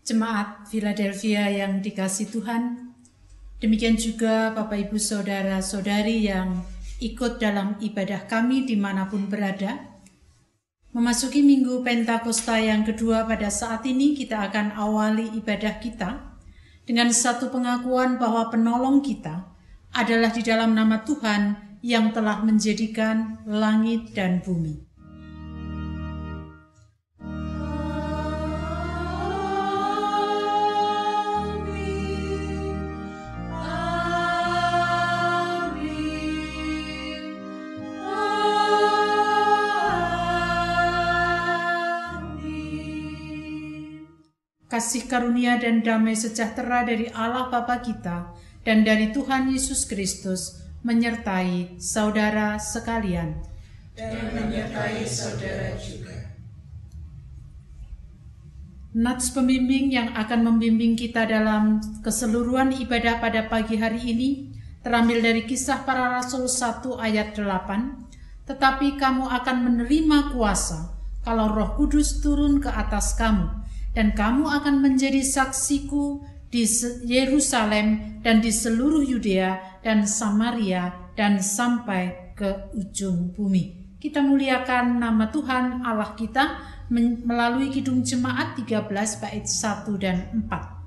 Jemaat Philadelphia yang dikasihi Tuhan, demikian juga Bapak Ibu Saudara-saudari yang ikut dalam ibadah kami dimanapun berada. Memasuki Minggu Pentakosta yang kedua pada saat ini, kita akan awali ibadah kita dengan satu pengakuan bahwa penolong kita adalah di dalam nama Tuhan yang telah menjadikan langit dan bumi. Kasih karunia dan damai sejahtera dari Allah Bapa kita dan dari Tuhan Yesus Kristus menyertai saudara sekalian. Dan menyertai saudara juga. Nats pembimbing yang akan membimbing kita dalam keseluruhan ibadah pada pagi hari ini terambil dari Kisah Para Rasul 1 ayat 8. Tetapi kamu akan menerima kuasa kalau Roh Kudus turun ke atas kamu. Dan kamu akan menjadi saksiku di Yerusalem dan di seluruh Yudea dan Samaria dan sampai ke ujung bumi. Kita muliakan nama Tuhan Allah kita melalui Kidung Jemaat 13 bait 1 dan 4.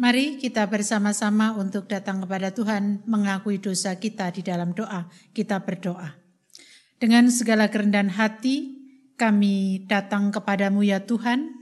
Mari kita bersama-sama untuk datang kepada Tuhan, mengakui dosa kita di dalam doa. Kita berdoa. Dengan segala kerendahan hati, kami datang kepadamu ya Tuhan,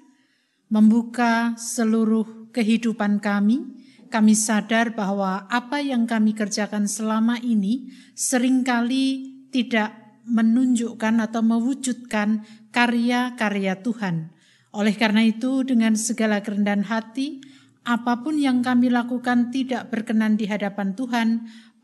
membuka seluruh kehidupan kami. Kami sadar bahwa apa yang kami kerjakan selama ini seringkali tidak menunjukkan atau mewujudkan karya-karya Tuhan. Oleh karena itu, dengan segala kerendahan hati, apapun yang kami lakukan tidak berkenan di hadapan Tuhan,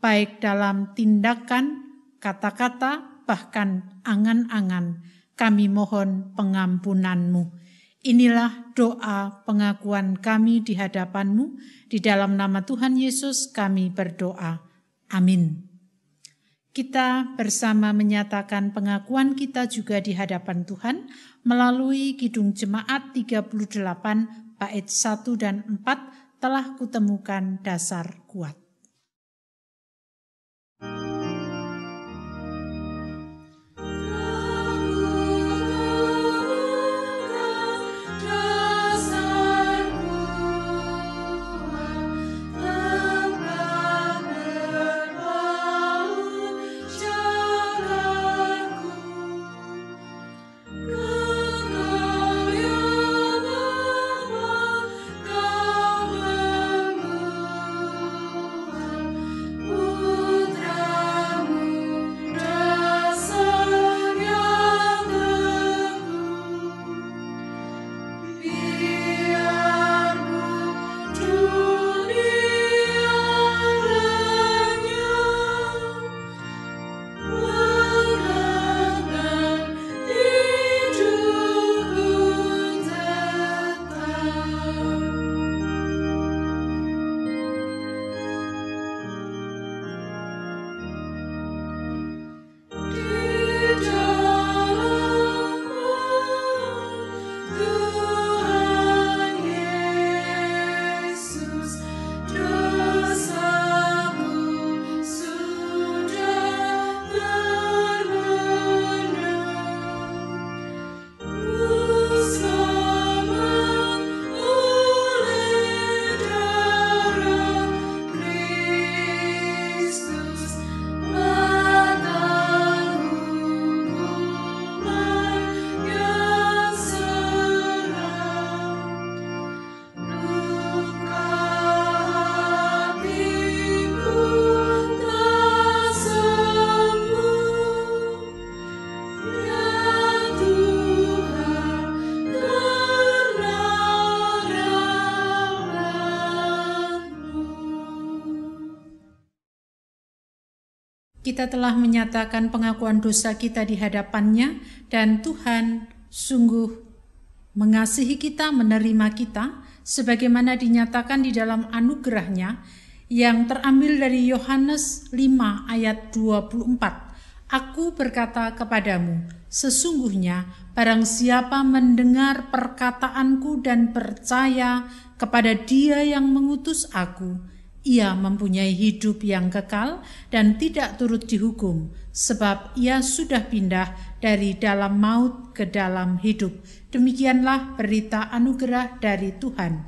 baik dalam tindakan, kata-kata, bahkan angan-angan. Kami mohon pengampunan-Mu. Inilah doa pengakuan kami di hadapan-Mu. Di dalam nama Tuhan Yesus kami berdoa. Amin. Kita bersama menyatakan pengakuan kita juga di hadapan Tuhan melalui Kidung Jemaat 38 bait 1 dan 4, telah kutemukan dasar kuat. Kita telah menyatakan pengakuan dosa kita di hadapan-Nya, dan Tuhan sungguh mengasihi kita, menerima kita, sebagaimana dinyatakan di dalam anugerah-Nya yang terambil dari Yohanes 5 ayat 24. Aku berkata kepadamu, sesungguhnya barang siapa mendengar perkataanku dan percaya kepada Dia yang mengutus aku, ia mempunyai hidup yang kekal dan tidak turut dihukum, sebab ia sudah pindah dari dalam maut ke dalam hidup. Demikianlah berita anugerah dari Tuhan.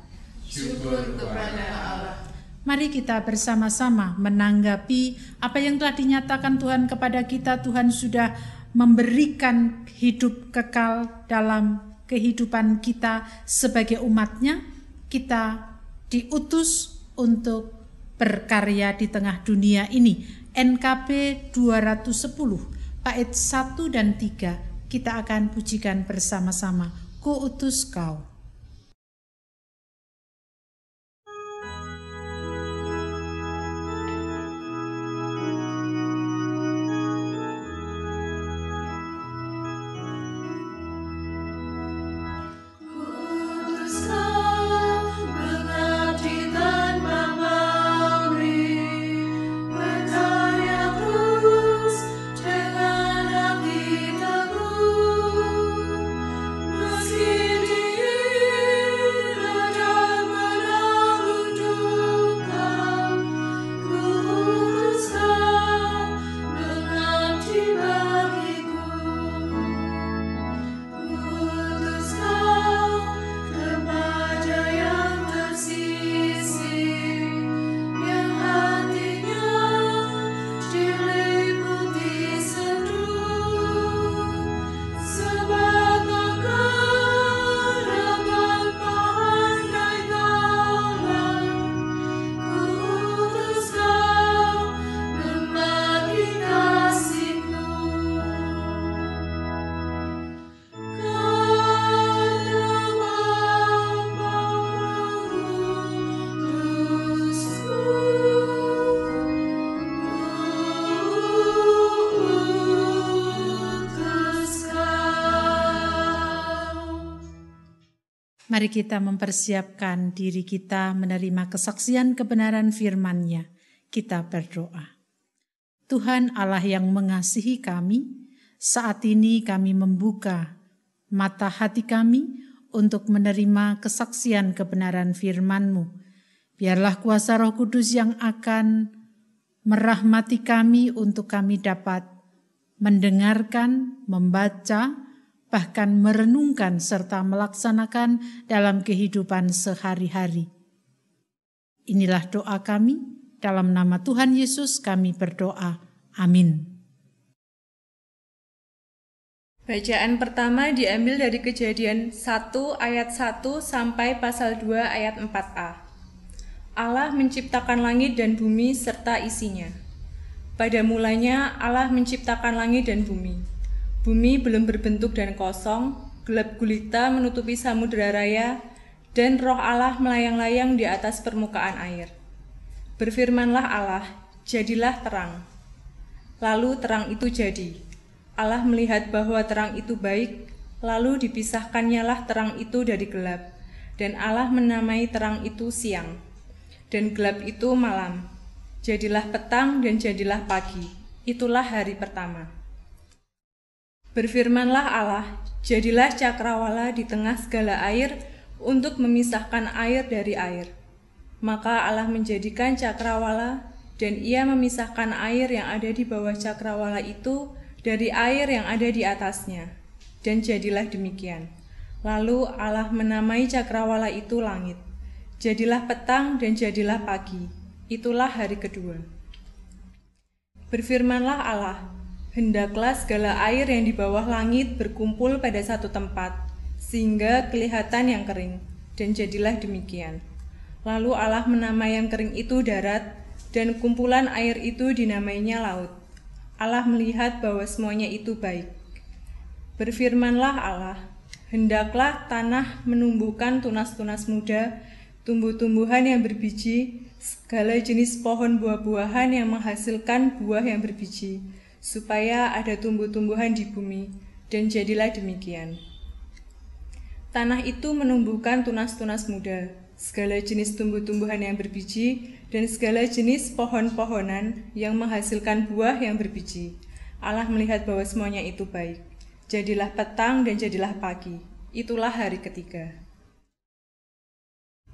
Syukur kepada Allah. Mari kita bersama-sama menanggapi apa yang telah dinyatakan Tuhan kepada kita. Tuhan sudah memberikan hidup kekal dalam kehidupan kita sebagai umat-Nya. Kita diutus untuk berkarya di tengah dunia ini. NKB 210 bait 1 dan 3 kita akan pujikan bersama-sama. Kuutus Kau. Mari kita mempersiapkan diri kita menerima kesaksian kebenaran firman-Nya. Kita berdoa. Tuhan Allah yang mengasihi kami, saat ini kami membuka mata hati kami untuk menerima kesaksian kebenaran firman-Mu. Biarlah kuasa Roh Kudus yang akan merahmati kami untuk kami dapat mendengarkan, membaca, bahkan merenungkan serta melaksanakan dalam kehidupan sehari-hari. Inilah doa kami, dalam nama Tuhan Yesus kami berdoa. Amin. Bacaan pertama diambil dari Kejadian 1 ayat 1 sampai pasal 2 ayat 4a. Allah menciptakan langit dan bumi serta isinya. Pada mulanya Allah menciptakan langit dan bumi. Bumi belum berbentuk dan kosong, gelap gulita menutupi samudera raya, dan Roh Allah melayang-layang di atas permukaan air. Berfirmanlah Allah, jadilah terang. Lalu terang itu jadi. Allah melihat bahwa terang itu baik, lalu dipisahkannyalah terang itu dari gelap, dan Allah menamai terang itu siang, dan gelap itu malam. Jadilah petang dan jadilah pagi, itulah hari pertama. Berfirmanlah Allah, jadilah cakrawala di tengah segala air untuk memisahkan air dari air. Maka Allah menjadikan cakrawala, dan ia memisahkan air yang ada di bawah cakrawala itu dari air yang ada di atasnya. Dan jadilah demikian. Lalu Allah menamai cakrawala itu langit. Jadilah petang dan jadilah pagi, itulah hari kedua. Berfirmanlah Allah, hendaklah segala air yang di bawah langit berkumpul pada satu tempat, sehingga kelihatan yang kering, dan jadilah demikian. Lalu Allah menamai yang kering itu darat, dan kumpulan air itu dinamainya laut. Allah melihat bahwa semuanya itu baik. Berfirmanlah Allah, hendaklah tanah menumbuhkan tunas-tunas muda, tumbuh-tumbuhan yang berbiji, segala jenis pohon buah-buahan yang menghasilkan buah yang berbiji, supaya ada tumbuh-tumbuhan di bumi, dan jadilah demikian. Tanah itu menumbuhkan tunas-tunas muda, segala jenis tumbuh-tumbuhan yang berbiji, dan segala jenis pohon-pohonan yang menghasilkan buah yang berbiji. Allah melihat bahwa semuanya itu baik. Jadilah petang dan jadilah pagi. Itulah hari ketiga.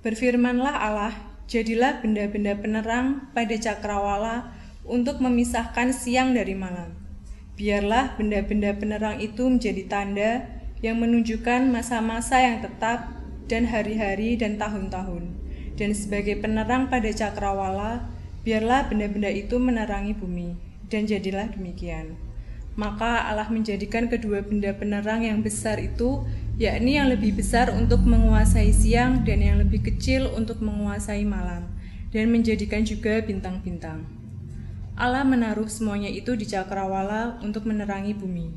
Berfirmanlah Allah, jadilah benda-benda penerang pada cakrawala untuk memisahkan siang dari malam. Biarlah benda-benda penerang itu menjadi tanda yang menunjukkan masa-masa yang tetap dan hari-hari dan tahun-tahun. Dan sebagai penerang pada cakrawala, biarlah benda-benda itu menerangi bumi. Dan jadilah demikian. Maka Allah menjadikan kedua benda penerang yang besar itu, yakni yang lebih besar untuk menguasai siang dan yang lebih kecil untuk menguasai malam, dan menjadikan juga bintang-bintang. Allah menaruh semuanya itu di cakrawala untuk menerangi bumi,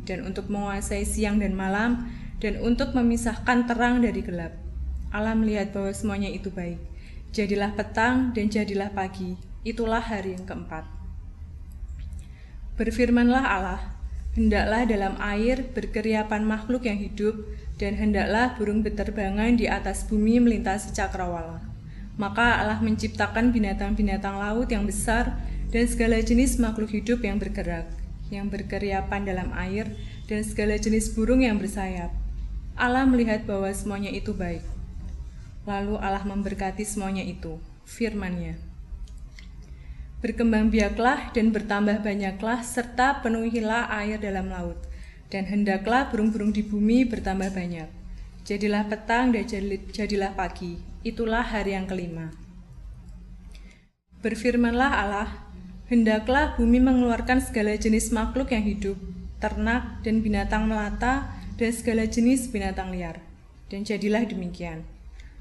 dan untuk menguasai siang dan malam, dan untuk memisahkan terang dari gelap. Allah melihat bahwa semuanya itu baik. Jadilah petang dan jadilah pagi. Itulah hari yang keempat. Berfirmanlah Allah, hendaklah dalam air berkeriapan makhluk yang hidup, dan hendaklah burung beterbangan di atas bumi melintasi cakrawala. Maka Allah menciptakan binatang-binatang laut yang besar, dan segala jenis makhluk hidup yang bergerak, yang berkeriapan dalam air, dan segala jenis burung yang bersayap. Allah melihat bahwa semuanya itu baik. Lalu Allah memberkati semuanya itu, firman-Nya. Berkembang biaklah dan bertambah banyaklah, serta penuhilah air dalam laut, dan hendaklah burung-burung di bumi bertambah banyak. Jadilah petang dan jadilah pagi, itulah hari yang kelima. Berfirmanlah Allah, hendaklah bumi mengeluarkan segala jenis makhluk yang hidup, ternak dan binatang melata, dan segala jenis binatang liar. Dan jadilah demikian.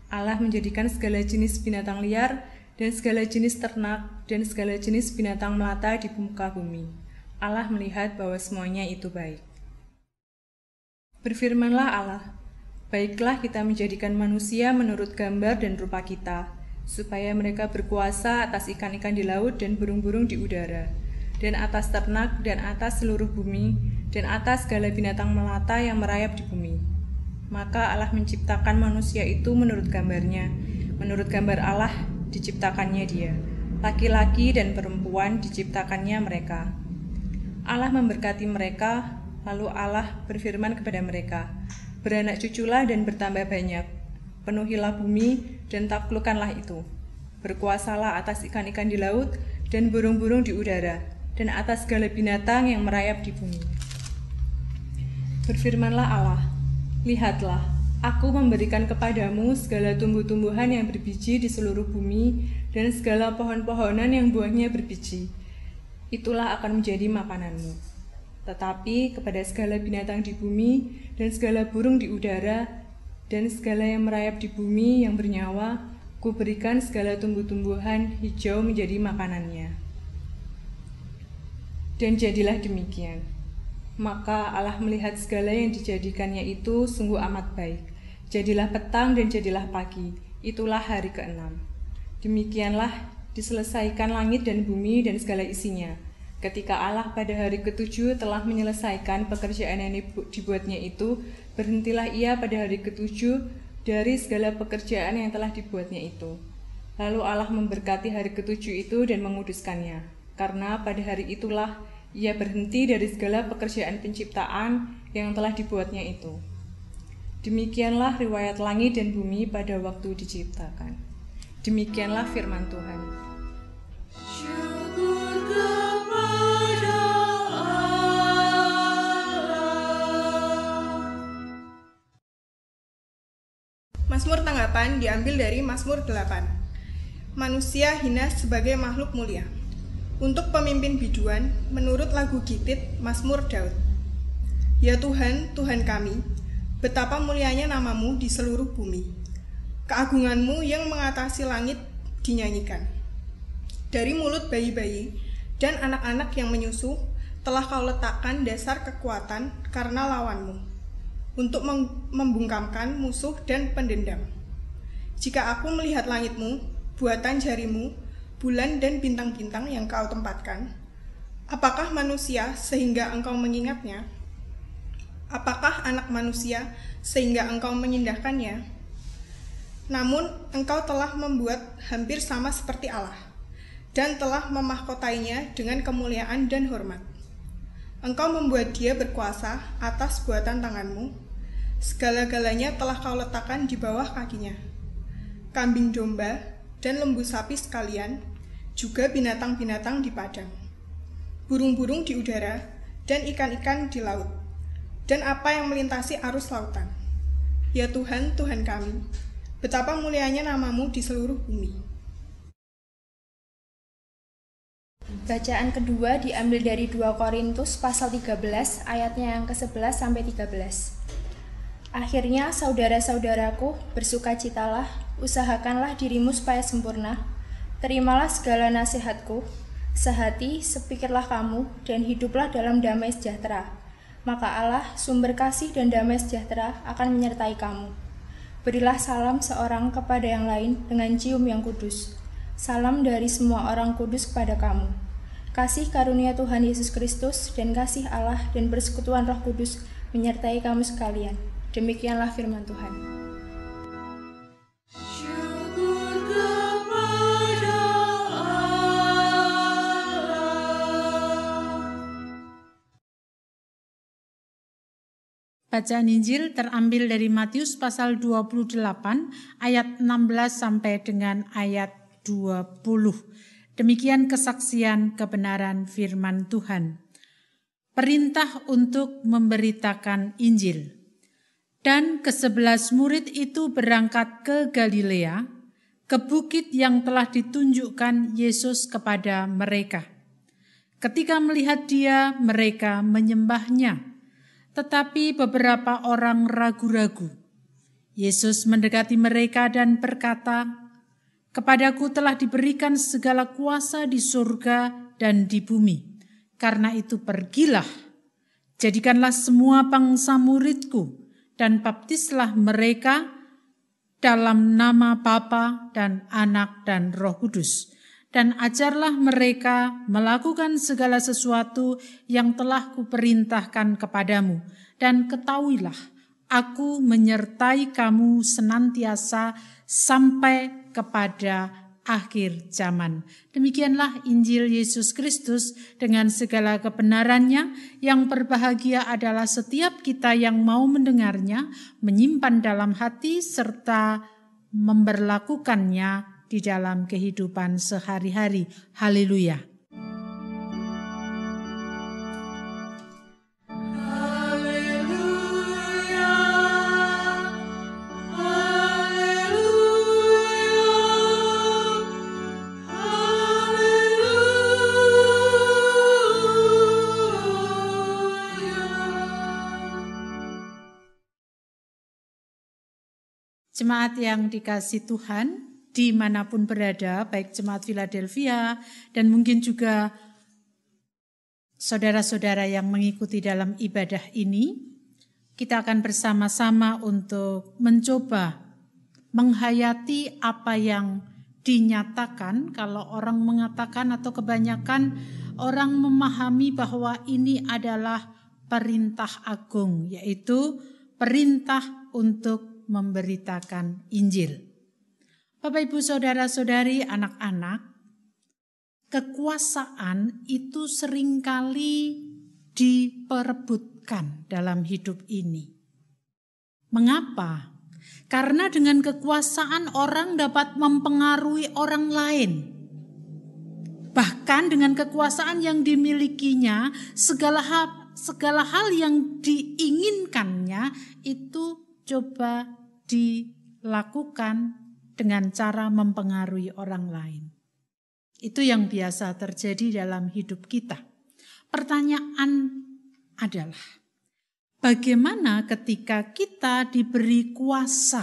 Allah menjadikan segala jenis binatang liar, dan segala jenis ternak, dan segala jenis binatang melata di muka bumi. Allah melihat bahwa semuanya itu baik. Berfirmanlah Allah, baiklah kita menjadikan manusia menurut gambar dan rupa kita, supaya mereka berkuasa atas ikan-ikan di laut dan burung-burung di udara, dan atas ternak, dan atas seluruh bumi, dan atas segala binatang melata yang merayap di bumi. Maka Allah menciptakan manusia itu menurut gambarnya, menurut gambar Allah diciptakannya dia, laki-laki dan perempuan diciptakannya mereka. Allah memberkati mereka, lalu Allah berfirman kepada mereka, beranak cuculah dan bertambah banyak, penuhilah bumi dan taklukkanlah itu, berkuasalah atas ikan-ikan di laut dan burung-burung di udara, dan atas segala binatang yang merayap di bumi. Berfirmanlah Allah, lihatlah, Aku memberikan kepadamu segala tumbuh-tumbuhan yang berbiji di seluruh bumi dan segala pohon-pohonan yang buahnya berbiji. Itulah akan menjadi makananmu. Tetapi kepada segala binatang di bumi dan segala burung di udara dan segala yang merayap di bumi yang bernyawa, Kuberikan segala tumbuh-tumbuhan hijau menjadi makanannya. Dan jadilah demikian. Maka Allah melihat segala yang dijadikannya itu sungguh amat baik. Jadilah petang dan jadilah pagi, itulah hari ke-6. Demikianlah diselesaikan langit dan bumi dan segala isinya. Ketika Allah pada hari ke-7 telah menyelesaikan pekerjaan yang dibuatnya itu, berhentilah ia pada hari ke-7 dari segala pekerjaan yang telah dibuatnya itu. Lalu Allah memberkati hari ke-7 itu dan menguduskannya, karena pada hari itulah ia berhenti dari segala pekerjaan penciptaan yang telah dibuatnya itu. Demikianlah riwayat langit dan bumi pada waktu diciptakan. Demikianlah firman Tuhan. Syukur kepada Allah. Mazmur tanggapan diambil dari Mazmur 8. Manusia hina sebagai makhluk mulia. Untuk pemimpin biduan, menurut lagu Gitit, Mazmur Daud. Ya Tuhan, Tuhan kami, betapa mulianya namamu di seluruh bumi. Keagunganmu yang mengatasi langit dinyanyikan. Dari mulut bayi-bayi dan anak-anak yang menyusu, telah kau letakkan dasar kekuatan karena lawanmu, untuk membungkamkan musuh dan pendendam. Jika aku melihat langitmu, buatan jarimu, bulan dan bintang-bintang yang kau tempatkan? Apakah manusia sehingga engkau mengingatnya? Apakah anak manusia sehingga engkau mengindahkannya? Namun engkau telah membuat hampir sama seperti Allah, dan telah memahkotainya dengan kemuliaan dan hormat. Engkau membuat dia berkuasa atas buatan tanganmu, segala-galanya telah kau letakkan di bawah kakinya. Kambing domba dan lembu sapi sekalian, juga binatang-binatang di padang, burung-burung di udara, dan ikan-ikan di laut, dan apa yang melintasi arus lautan. Ya Tuhan, Tuhan kami, betapa mulianya namamu di seluruh bumi. Bacaan kedua diambil dari 2 Korintus pasal 13 ayatnya yang ke-11 sampai 13. Akhirnya saudara-saudaraku, bersukacitalah, usahakanlah dirimu supaya sempurna, terimalah segala nasihatku, sehati, sepikirlah kamu, dan hiduplah dalam damai sejahtera. Maka Allah, sumber kasih dan damai sejahtera, akan menyertai kamu. Berilah salam seorang kepada yang lain dengan cium yang kudus. Salam dari semua orang kudus kepada kamu. Kasih karunia Tuhan Yesus Kristus dan kasih Allah dan persekutuan Roh Kudus menyertai kamu sekalian. Demikianlah firman Tuhan. Syukur kepada Allah. Bacaan Injil terambil dari Matius pasal 28 ayat 16 sampai dengan ayat 20. Demikian kesaksian kebenaran firman Tuhan. Perintah untuk memberitakan Injil. Dan ke-11 murid itu berangkat ke Galilea, ke bukit yang telah ditunjukkan Yesus kepada mereka. Ketika melihat dia, mereka menyembahnya, tetapi beberapa orang ragu-ragu. Yesus mendekati mereka dan berkata, "Kepadaku telah diberikan segala kuasa di surga dan di bumi. Karena itu pergilah, jadikanlah semua bangsa muridku, dan baptislah mereka dalam nama Bapa dan Anak dan Roh Kudus. Dan ajarlah mereka melakukan segala sesuatu yang telah kuperintahkan kepadamu. Dan ketahuilah, aku menyertai kamu senantiasa sampai kepada akhir zaman." Demikianlah Injil Yesus Kristus dengan segala kebenarannya, yang berbahagia adalah setiap kita yang mau mendengarnya, menyimpan dalam hati, serta memberlakukannya di dalam kehidupan sehari-hari. Haleluya. Jemaat yang dikasihi Tuhan, dimanapun berada, baik jemaat Philadelphia dan mungkin juga saudara-saudara yang mengikuti dalam ibadah ini, kita akan bersama-sama untuk mencoba menghayati apa yang dinyatakan. Kalau orang mengatakan atau kebanyakan orang memahami bahwa ini adalah perintah agung, yaitu perintah untuk memberitakan Injil. Bapak, Ibu, saudara-saudari, anak-anak, kekuasaan itu seringkali diperebutkan dalam hidup ini. Mengapa? Karena dengan kekuasaan orang dapat mempengaruhi orang lain. Bahkan dengan kekuasaan yang dimilikinya, segala hal yang diinginkannya itu coba dilakukan dengan cara mempengaruhi orang lain. Itu yang biasa terjadi dalam hidup kita. Pertanyaan adalah, bagaimana ketika kita diberi kuasa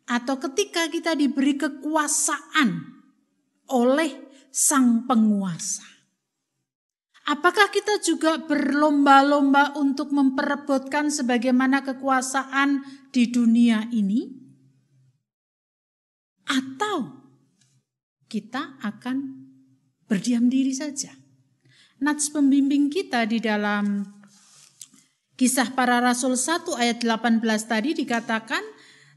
atau ketika kita diberi kekuasaan oleh sang penguasa? Apakah kita juga berlomba-lomba untuk memperebutkan sebagaimana kekuasaan di dunia ini? Atau kita akan berdiam diri saja. Nats pembimbing kita di dalam Kisah Para Rasul 1 ayat 18 tadi dikatakan,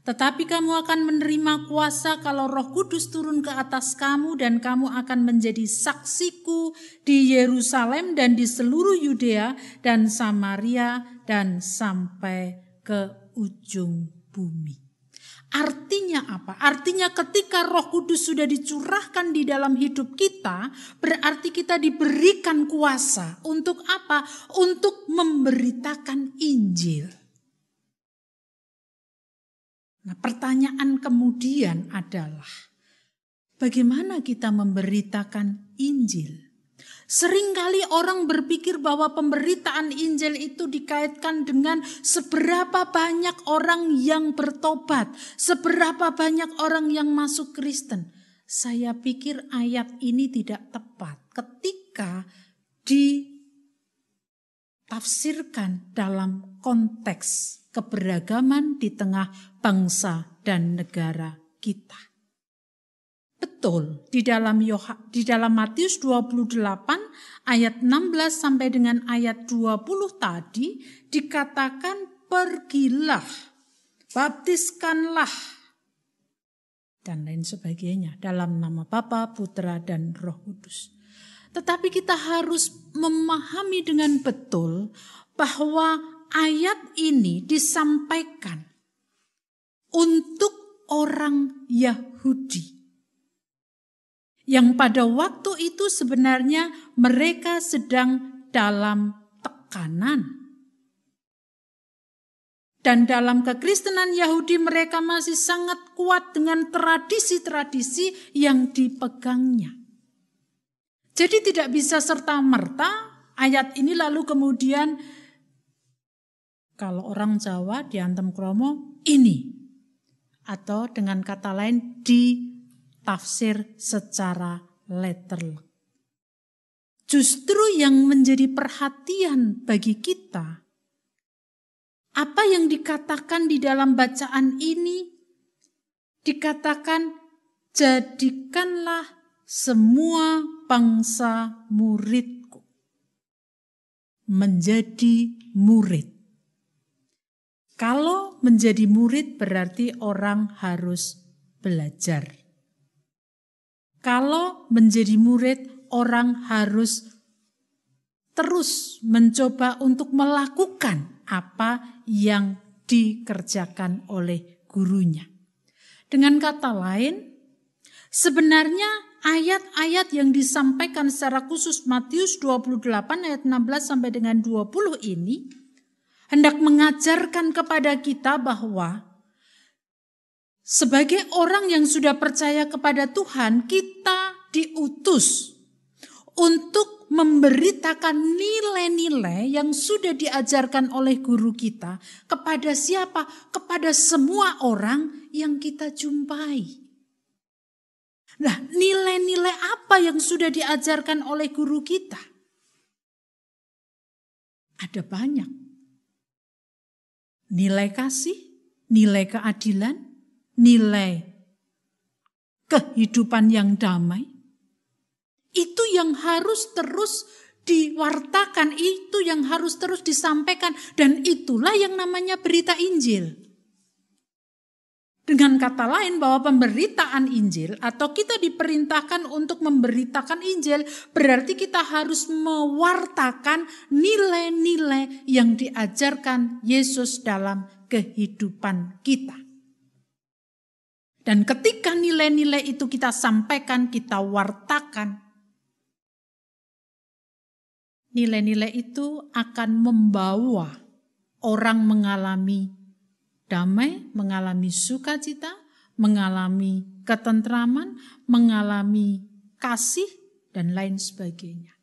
tetapi kamu akan menerima kuasa kalau Roh Kudus turun ke atas kamu dan kamu akan menjadi saksiku di Yerusalem dan di seluruh Yudea dan Samaria dan sampai ke ujung bumi. Artinya apa? Artinya ketika Roh Kudus sudah dicurahkan di dalam hidup kita, berarti kita diberikan kuasa. Untuk apa? Untuk memberitakan Injil. Nah, pertanyaan kemudian adalah, bagaimana kita memberitakan Injil? Seringkali orang berpikir bahwa pemberitaan Injil itu dikaitkan dengan seberapa banyak orang yang bertobat, seberapa banyak orang yang masuk Kristen. Saya pikir ayat ini tidak tepat ketika ditafsirkan dalam konteks keberagaman di tengah bangsa dan negara kita. Betul, di dalam Matius 28 ayat 16 sampai dengan ayat 20 tadi dikatakan pergilah, baptiskanlah dan lain sebagainya dalam nama Bapa, Putra dan Roh Kudus. Tetapi kita harus memahami dengan betul bahwa ayat ini disampaikan untuk orang Yahudi yang pada waktu itu sebenarnya mereka sedang dalam tekanan. Dan dalam kekristenan Yahudi mereka masih sangat kuat dengan tradisi-tradisi yang dipegangnya. Jadi tidak bisa serta-merta ayat ini lalu kemudian kalau orang Jawa diantem kromo ini. Atau dengan kata lain ditafsir secara letterlek. Justru yang menjadi perhatian bagi kita, apa yang dikatakan di dalam bacaan ini, dikatakan jadikanlah semua bangsa muridku. Menjadi murid. Kalau menjadi murid berarti orang harus belajar. Kalau menjadi murid, orang harus terus mencoba untuk melakukan apa yang dikerjakan oleh gurunya. Dengan kata lain, sebenarnya ayat-ayat yang disampaikan secara khusus Matius 28 ayat 16 sampai dengan 20 ini hendak mengajarkan kepada kita bahwa sebagai orang yang sudah percaya kepada Tuhan, kita diutus untuk memberitakan nilai-nilai yang sudah diajarkan oleh guru kita kepada siapa? Kepada semua orang yang kita jumpai. Nah, nilai-nilai apa yang sudah diajarkan oleh guru kita? Ada banyak. Nilai kasih, nilai keadilan, nilai kehidupan yang damai, itu yang harus terus diwartakan, itu yang harus terus disampaikan, dan itulah yang namanya berita Injil. Dengan kata lain bahwa pemberitaan Injil atau kita diperintahkan untuk memberitakan Injil berarti kita harus mewartakan nilai-nilai yang diajarkan Yesus dalam kehidupan kita. Dan ketika nilai-nilai itu kita sampaikan, kita wartakan, nilai-nilai itu akan membawa orang mengalami damai, mengalami sukacita, mengalami ketentraman, mengalami kasih, dan lain sebagainya.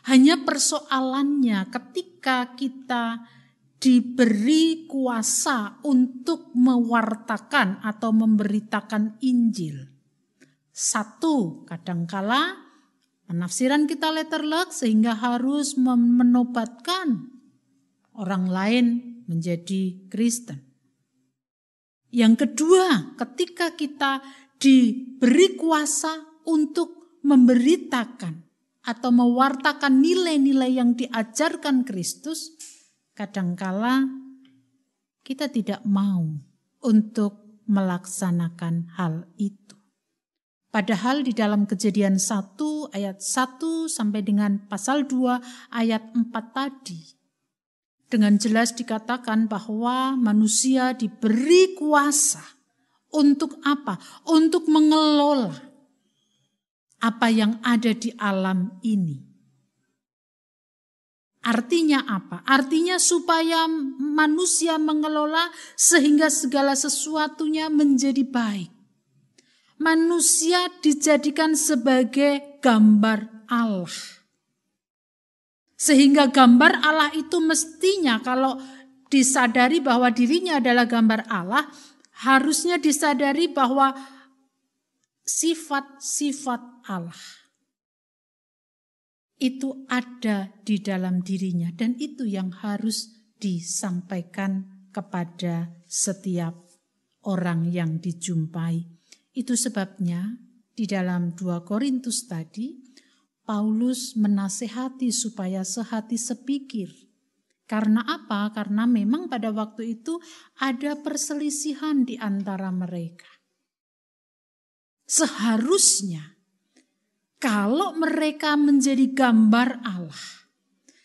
Hanya persoalannya ketika kita diberi kuasa untuk mewartakan atau memberitakan Injil. Satu, kadangkala penafsiran kita letterlek sehingga harus menobatkan orang lain menjadi Kristen. Yang kedua, ketika kita diberi kuasa untuk memberitakan atau mewartakan nilai-nilai yang diajarkan Kristus, kadangkala kita tidak mau untuk melaksanakan hal itu. Padahal di dalam Kejadian 1 ayat 1 sampai dengan pasal 2 ayat 4 tadi, dengan jelas dikatakan bahwa manusia diberi kuasa untuk apa? Untuk mengelola apa yang ada di alam ini. Artinya apa? Artinya supaya manusia mengelola sehingga segala sesuatunya menjadi baik. Manusia dijadikan sebagai gambar Allah. Sehingga gambar Allah itu mestinya kalau disadari bahwa dirinya adalah gambar Allah, harusnya disadari bahwa sifat-sifat Allah itu ada di dalam dirinya, dan itu yang harus disampaikan kepada setiap orang yang dijumpai. Itu sebabnya di dalam 2 Korintus tadi Paulus menasehati supaya sehati sepikir. Karena apa? Karena memang pada waktu itu ada perselisihan di antara mereka. Seharusnya kalau mereka menjadi gambar Allah,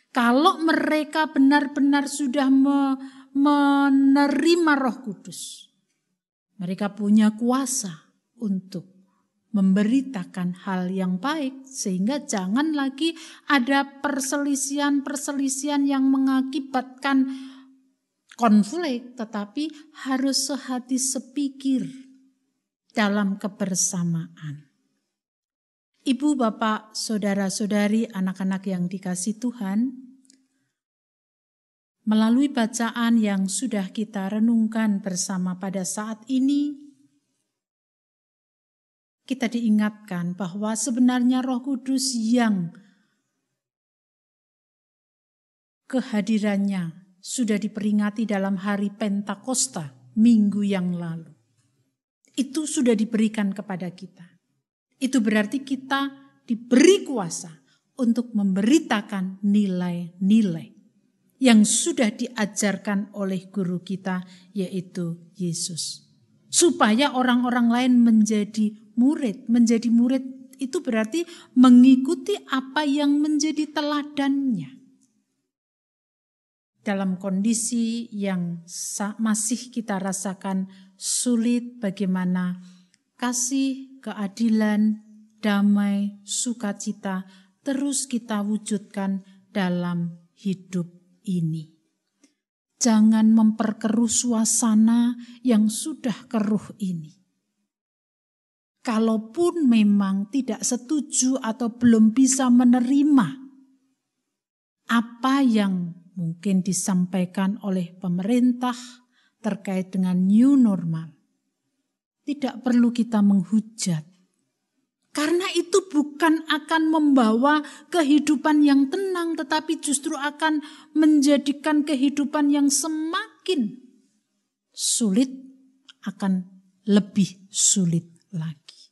kalau mereka benar-benar sudah menerima Roh Kudus, mereka punya kuasa untuk memberitakan hal yang baik, sehingga jangan lagi ada perselisihan-perselisihan yang mengakibatkan konflik, tetapi harus sehati sepikir dalam kebersamaan. Ibu, bapak, saudara-saudari, anak-anak yang dikasihi Tuhan, melalui bacaan yang sudah kita renungkan bersama pada saat ini, kita diingatkan bahwa sebenarnya Roh Kudus yang kehadirannya sudah diperingati dalam hari Pentakosta minggu yang lalu. Itu sudah diberikan kepada kita. Itu berarti kita diberi kuasa untuk memberitakan nilai-nilai yang sudah diajarkan oleh guru kita, yaitu Yesus. Supaya orang-orang lain menjadi murid. Menjadi murid itu berarti mengikuti apa yang menjadi teladannya. Dalam kondisi yang masih kita rasakan sulit, bagaimana kasih, keadilan, damai, sukacita terus kita wujudkan dalam hidup ini. Jangan memperkeruh suasana yang sudah keruh ini. Kalaupun memang tidak setuju atau belum bisa menerima apa yang mungkin disampaikan oleh pemerintah terkait dengan new normal, tidak perlu kita menghujat. Karena itu bukan akan membawa kehidupan yang tenang, tetapi justru akan menjadikan kehidupan yang semakin sulit, akan lebih sulit lagi.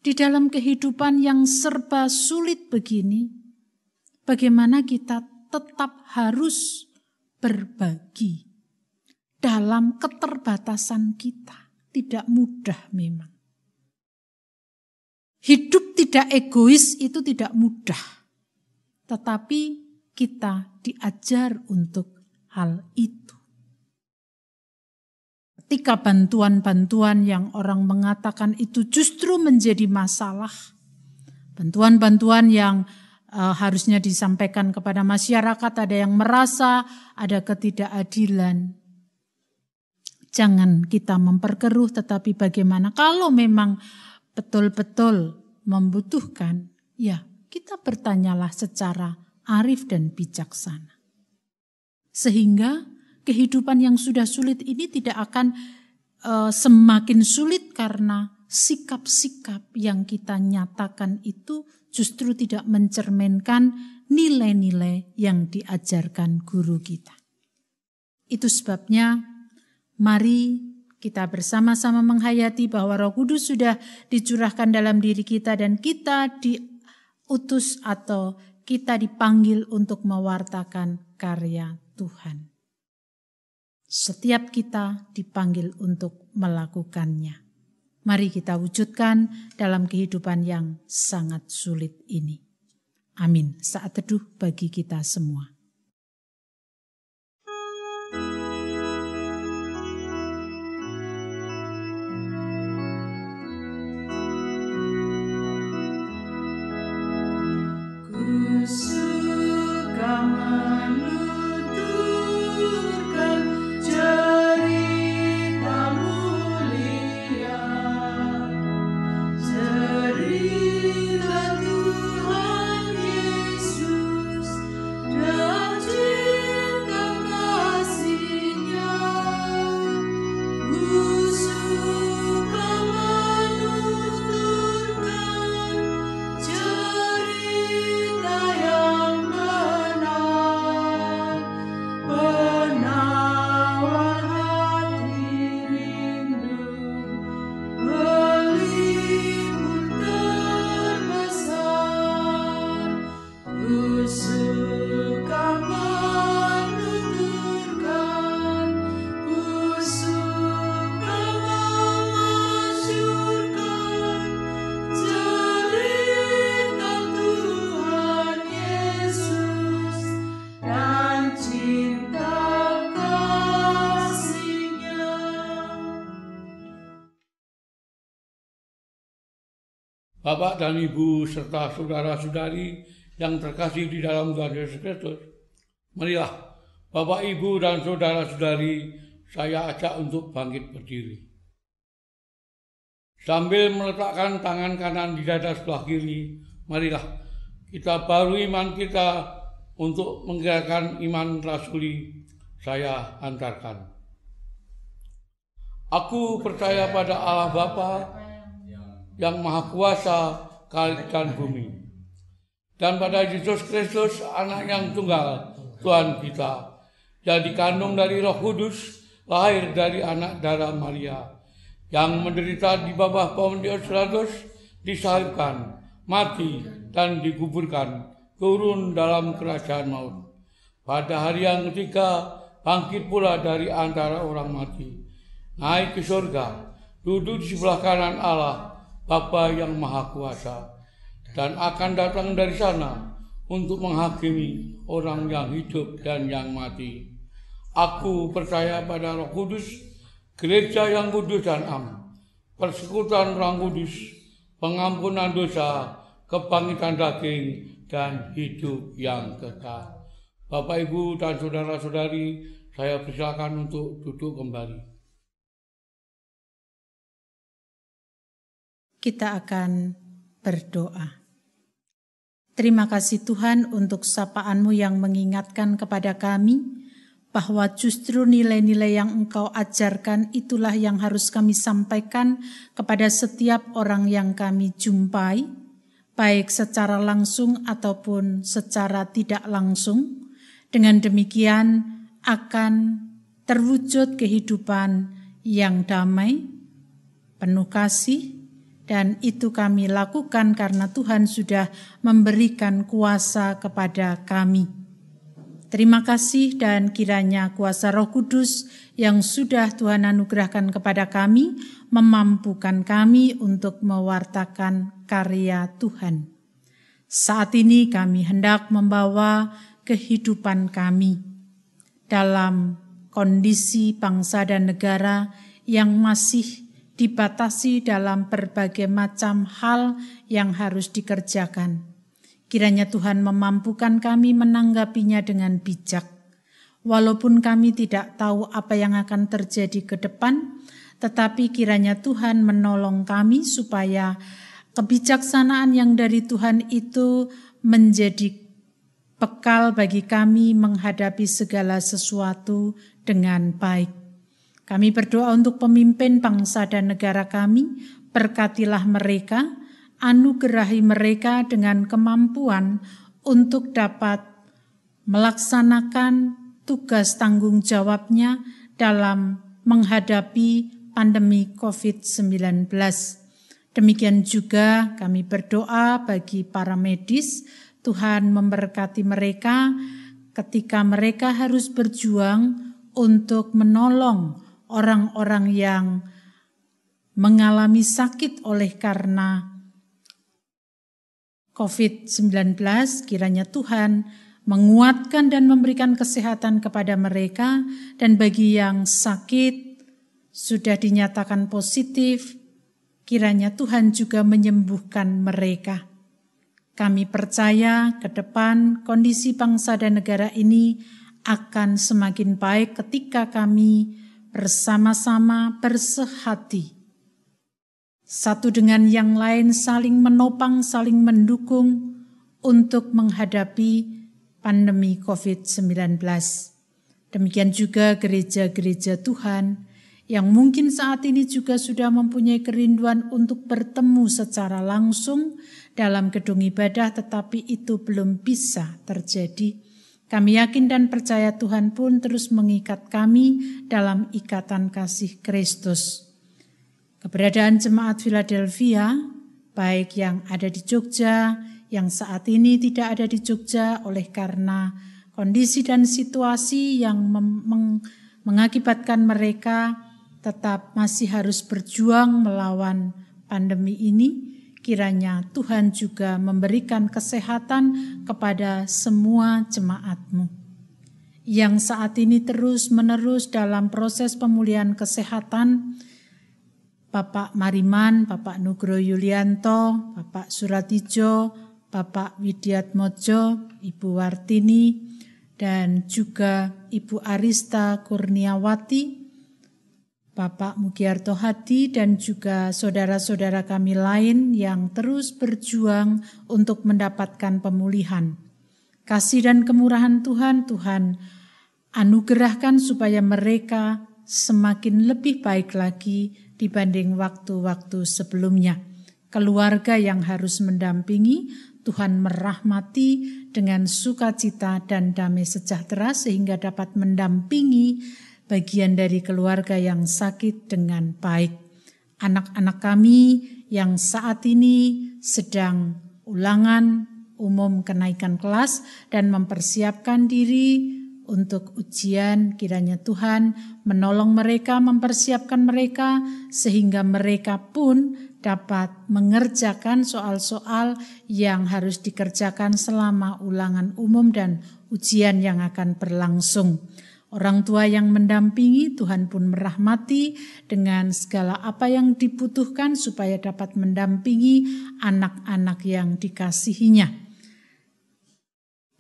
Di dalam kehidupan yang serba sulit begini, bagaimana kita tetap harus berbagi dalam keterbatasan kita. Tidak mudah memang. Hidup tidak egois itu tidak mudah. Tetapi kita diajar untuk hal itu. Ketika bantuan-bantuan yang orang mengatakan itu justru menjadi masalah. Bantuan-bantuan yang harusnya disampaikan kepada masyarakat, ada yang merasa ada ketidakadilan. Jangan kita memperkeruh, tetapi bagaimana kalau memang betul-betul membutuhkan, ya kita bertanyalah secara arif dan bijaksana. Sehingga kehidupan yang sudah sulit ini tidak akan semakin sulit karena sikap-sikap yang kita nyatakan itu justru tidak mencerminkan nilai-nilai yang diajarkan guru kita. Itu sebabnya mari kita bersama-sama menghayati bahwa Roh Kudus sudah dicurahkan dalam diri kita dan kita diutus atau kita dipanggil untuk mewartakan karya Tuhan. Setiap kita dipanggil untuk melakukannya. Mari kita wujudkan dalam kehidupan yang sangat sulit ini. Amin. Saat teduh bagi kita semua. Suka menuturkan cerita mulia, cerita Tuhan Yesus dan cinta kasih-Nya. Ku suka menuturkan cerita yang benar, penawar hati rindu, pelipur terbesar. Ku suka menuturkan, ku suka memasyurkan cerita Tuhan Yesus dan cinta kasih-Nya. Bapak dan Ibu serta saudara-saudari yang terkasih di dalam Tuhan Yesus Kristus, marilah Bapak, Ibu, dan saudara-saudari saya ajak untuk bangkit berdiri. Sambil meletakkan tangan kanan di dada sebelah kiri, marilah kita baru iman kita untuk menggerakkan iman rasuli. Saya antarkan. Aku percaya pada Allah Bapa yang Maha Kuasa langit dan bumi, dan pada Yesus Kristus, Anak yang tunggal Tuhan kita, yang dikandung dari Roh Kudus, lahir dari anak darah Maria, yang menderita di bawah Pontius Pilatus, disalibkan, mati, dan dikuburkan, turun dalam kerajaan maut. Pada hari yang ketiga, bangkit pula dari antara orang mati, naik ke surga, duduk di sebelah kanan Allah, Bapa yang Maha Kuasa, dan akan datang dari sana untuk menghakimi orang yang hidup dan yang mati. Aku percaya pada Roh Kudus, gereja yang kudus dan am, persekutuan Roh Kudus, pengampunan dosa, kebangkitan daging, dan hidup yang kekal. Bapak, Ibu, dan saudara-saudari, saya persilakan untuk duduk kembali. Kita akan berdoa. Terima kasih Tuhan untuk sapaan-Mu yang mengingatkan kepada kami bahwa justru nilai-nilai yang Engkau ajarkan itulah yang harus kami sampaikan kepada setiap orang yang kami jumpai, baik secara langsung ataupun secara tidak langsung. Dengan demikian akan terwujud kehidupan yang damai, penuh kasih, dan itu kami lakukan karena Tuhan sudah memberikan kuasa kepada kami. Terima kasih dan kiranya kuasa Roh Kudus yang sudah Tuhan anugerahkan kepada kami memampukan kami untuk mewartakan karya Tuhan. Saat ini kami hendak membawa kehidupan kami dalam kondisi bangsa dan negara yang masih dibatasi dalam berbagai macam hal yang harus dikerjakan. Kiranya Tuhan memampukan kami menanggapinya dengan bijak. Walaupun kami tidak tahu apa yang akan terjadi ke depan, tetapi kiranya Tuhan menolong kami supaya kebijaksanaan yang dari Tuhan itu menjadi bekal bagi kami menghadapi segala sesuatu dengan baik. Kami berdoa untuk pemimpin bangsa dan negara kami, berkatilah mereka, anugerahi mereka dengan kemampuan untuk dapat melaksanakan tugas tanggung jawabnya dalam menghadapi pandemi COVID-19. Demikian juga kami berdoa bagi para medis, Tuhan memberkati mereka ketika mereka harus berjuang untuk menolong orang-orang yang mengalami sakit oleh karena COVID-19. Kiranya Tuhan menguatkan dan memberikan kesehatan kepada mereka, dan bagi yang sakit sudah dinyatakan positif, kiranya Tuhan juga menyembuhkan mereka. Kami percaya ke depan kondisi bangsa dan negara ini akan semakin baik ketika kami bersama-sama bersehati, satu dengan yang lain saling menopang, saling mendukung untuk menghadapi pandemi COVID-19. Demikian juga gereja-gereja Tuhan yang mungkin saat ini juga sudah mempunyai kerinduan untuk bertemu secara langsung dalam gedung ibadah, tetapi itu belum bisa terjadi. Kami yakin dan percaya Tuhan pun terus mengikat kami dalam ikatan kasih Kristus. Keberadaan Jemaat Philadelphia, baik yang ada di Jogja, yang saat ini tidak ada di Jogja oleh karena kondisi dan situasi yang mengakibatkan mereka tetap masih harus berjuang melawan pandemi ini. Kiranya Tuhan juga memberikan kesehatan kepada semua jemaat-Mu yang saat ini terus-menerus dalam proses pemulihan kesehatan. Bapak Mariman, Bapak Nugroho Yulianto, Bapak Suratijo, Bapak Widiatmojo, Ibu Wartini, dan juga Ibu Arista Kurniawati, Bapak Mugiarto Hadi, dan juga saudara-saudara kami lain yang terus berjuang untuk mendapatkan pemulihan. Kasih dan kemurahan Tuhan, Tuhan anugerahkan supaya mereka semakin lebih baik lagi dibanding waktu-waktu sebelumnya. Keluarga yang harus mendampingi, Tuhan merahmati dengan sukacita dan damai sejahtera sehingga dapat mendampingi bagian dari keluarga yang sakit dengan baik. Anak-anak kami yang saat ini sedang ulangan umum kenaikan kelas dan mempersiapkan diri untuk ujian, kiranya Tuhan menolong mereka, mempersiapkan mereka sehingga mereka pun dapat mengerjakan soal-soal yang harus dikerjakan selama ulangan umum dan ujian yang akan berlangsung. Orang tua yang mendampingi, Tuhan pun merahmati dengan segala apa yang dibutuhkan supaya dapat mendampingi anak-anak yang dikasihinya.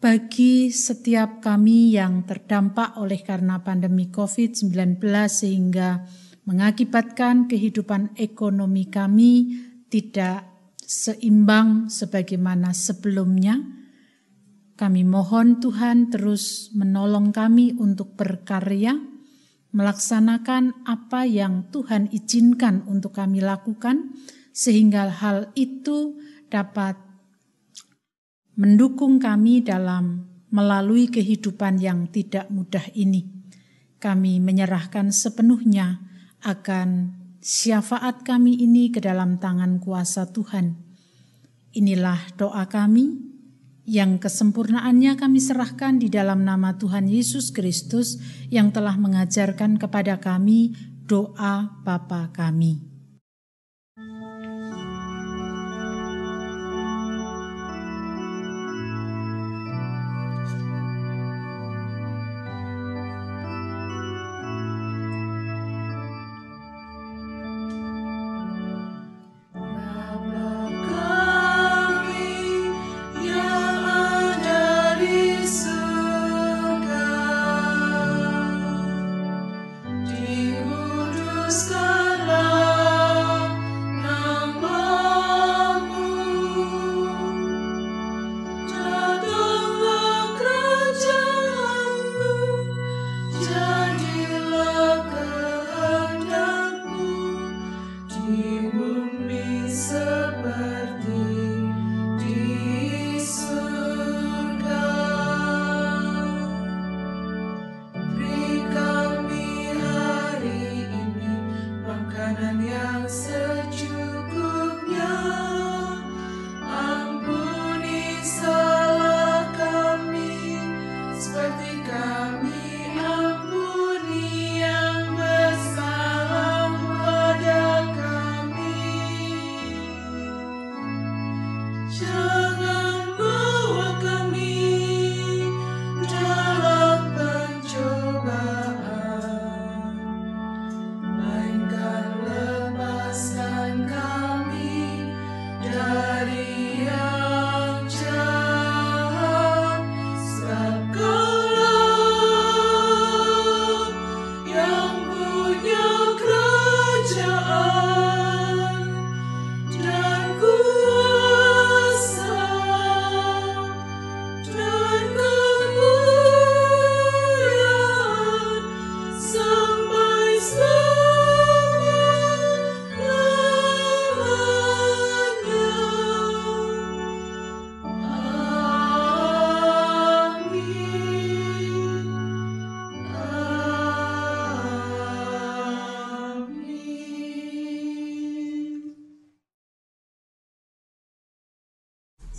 Bagi setiap kami yang terdampak oleh karena pandemi COVID-19 sehingga mengakibatkan kehidupan ekonomi kami tidak seimbang sebagaimana sebelumnya, kami mohon Tuhan terus menolong kami untuk berkarya, melaksanakan apa yang Tuhan izinkan untuk kami lakukan, sehingga hal itu dapat mendukung kami dalam melalui kehidupan yang tidak mudah ini. Kami menyerahkan sepenuhnya akan syafaat kami ini ke dalam tangan kuasa Tuhan. Inilah doa kami, yang kesempurnaannya kami serahkan di dalam nama Tuhan Yesus Kristus yang telah mengajarkan kepada kami doa Bapa kami. Dikuduskanlah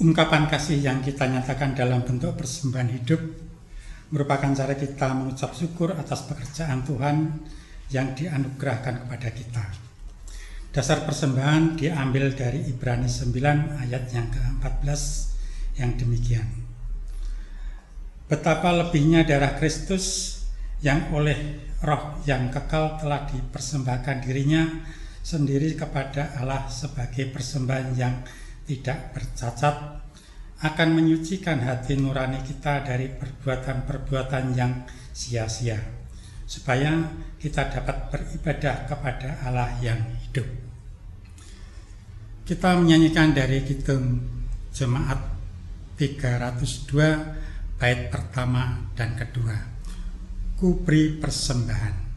Ungkapan kasih yang kita nyatakan dalam bentuk persembahan hidup merupakan cara kita mengucap syukur atas pekerjaan Tuhan yang dianugerahkan kepada kita. Dasar persembahan diambil dari Ibrani 9 ayat yang ke-14 yang demikian. Betapa lebihnya darah Kristus yang oleh roh yang kekal telah dipersembahkan dirinya sendiri kepada Allah sebagai persembahan yang tidak bercacat, akan menyucikan hati nurani kita dari perbuatan-perbuatan yang sia-sia, supaya kita dapat beribadah kepada Allah yang hidup. Kita menyanyikan dari Kidung Jemaat 302 bait pertama dan kedua, Ku beri persembahan.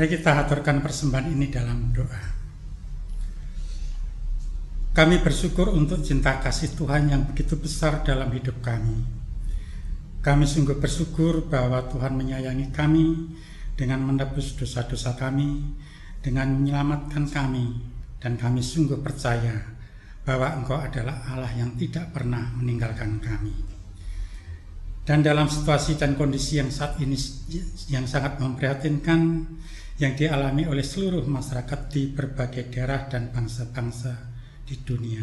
Mari kita haturkan persembahan ini dalam doa. Kami bersyukur untuk cinta kasih Tuhan yang begitu besar dalam hidup kami. Kami sungguh bersyukur bahwa Tuhan menyayangi kami dengan menebus dosa-dosa kami, dengan menyelamatkan kami, dan kami sungguh percaya bahwa Engkau adalah Allah yang tidak pernah meninggalkan kami. Dan dalam situasi dan kondisi yang saat ini yang sangat memprihatinkan, yang dialami oleh seluruh masyarakat di berbagai daerah dan bangsa-bangsa di dunia.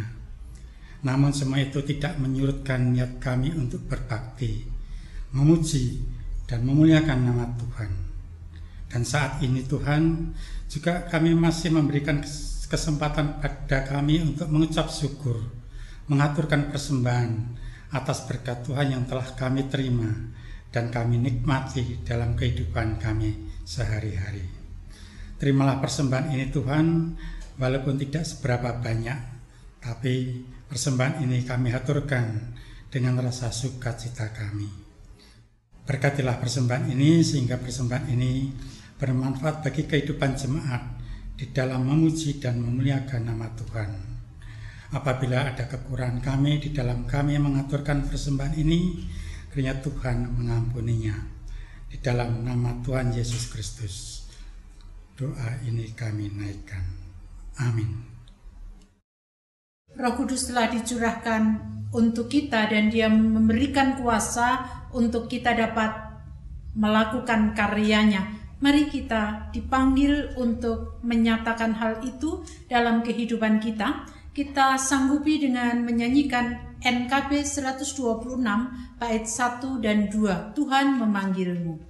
Namun semua itu tidak menyurutkan niat kami untuk berbakti, memuji dan memuliakan nama Tuhan. Dan saat ini Tuhan juga kami masih memberikan kesempatan pada kami untuk mengucap syukur, mengaturkan persembahan atas berkat Tuhan yang telah kami terima dan kami nikmati dalam kehidupan kami sehari-hari. Terimalah persembahan ini Tuhan, walaupun tidak seberapa banyak, tapi persembahan ini kami haturkan dengan rasa sukacita kami. Berkatilah persembahan ini sehingga persembahan ini bermanfaat bagi kehidupan jemaat di dalam memuji dan memuliakan nama Tuhan. Apabila ada kekurangan kami di dalam kami mengaturkan persembahan ini, kiranya Tuhan mengampuninya. Di dalam nama Tuhan Yesus Kristus, doa ini kami naikkan. Amin. Roh Kudus telah dicurahkan untuk kita dan Dia memberikan kuasa untuk kita dapat melakukan karyanya. Mari kita dipanggil untuk menyatakan hal itu dalam kehidupan kita. Kita sanggupi dengan menyanyikan NKB 126 bait 1 dan 2, Tuhan memanggilmu.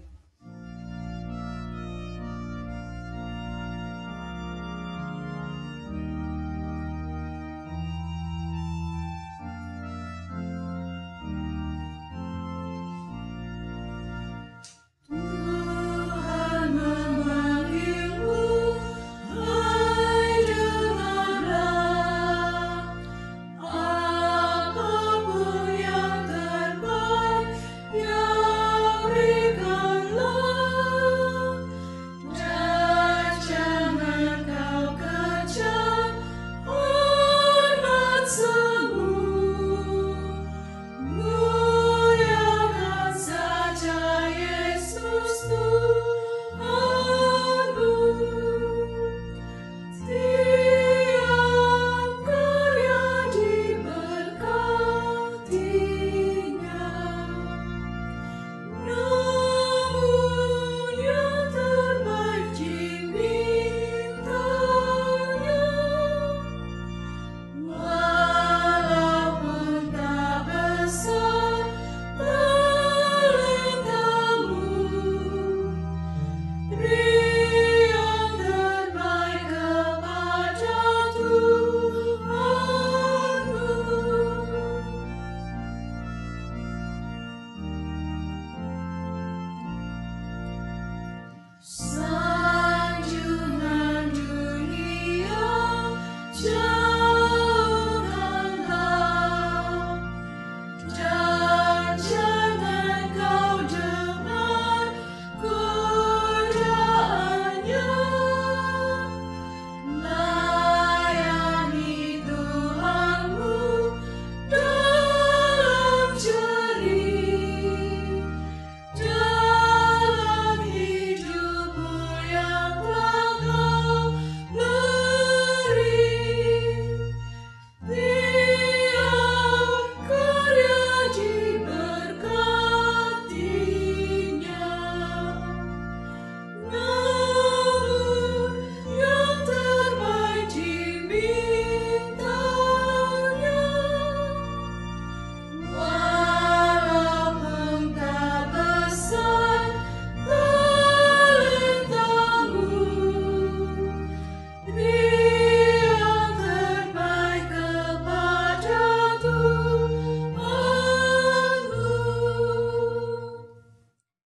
God.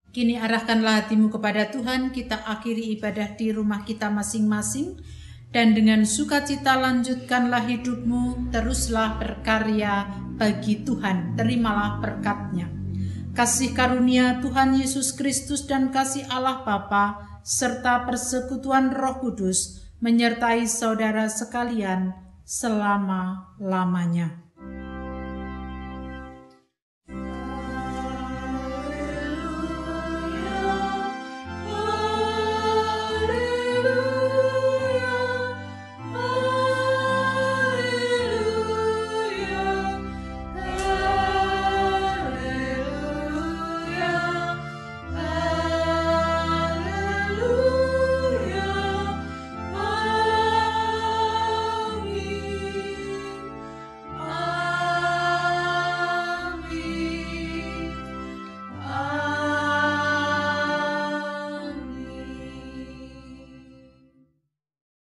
Kini arahkanlah hatimu kepada Tuhan, kita akhiri ibadah di rumah kita masing-masing, dan dengan sukacita lanjutkanlah hidupmu, teruslah berkarya bagi Tuhan, terimalah berkat-Nya. Kasih karunia Tuhan Yesus Kristus dan kasih Allah Bapa serta persekutuan Roh Kudus menyertai saudara sekalian selama-lamanya.